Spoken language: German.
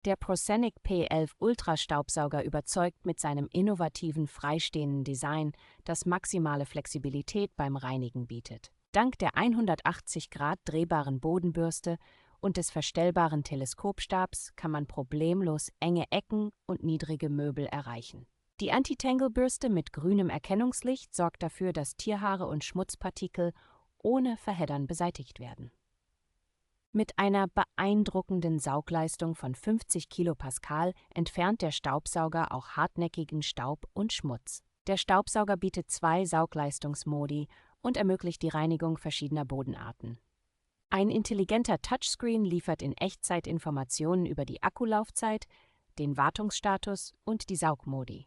Der Prosenic P11 Ultra-Staubsauger überzeugt mit seinem innovativen freistehenden Design, das maximale Flexibilität beim Reinigen bietet. Dank der 180° drehbaren Bodenbürste und des verstellbaren Teleskopstabs kann man problemlos enge Ecken und niedrige Möbel erreichen. Die Anti-Tangle-Bürste mit grünem Erkennungslicht sorgt dafür, dass Tierhaare und Schmutzpartikel ohne Verheddern beseitigt werden. Mit einer beeindruckenden Saugleistung von 50 Kilopascal entfernt der Staubsauger auch hartnäckigen Staub und Schmutz. Der Staubsauger bietet 2 Saugleistungsmodi und ermöglicht die Reinigung verschiedener Bodenarten. Ein intelligenter Touchscreen liefert in Echtzeit Informationen über die Akkulaufzeit, den Wartungsstatus und die Saugmodi.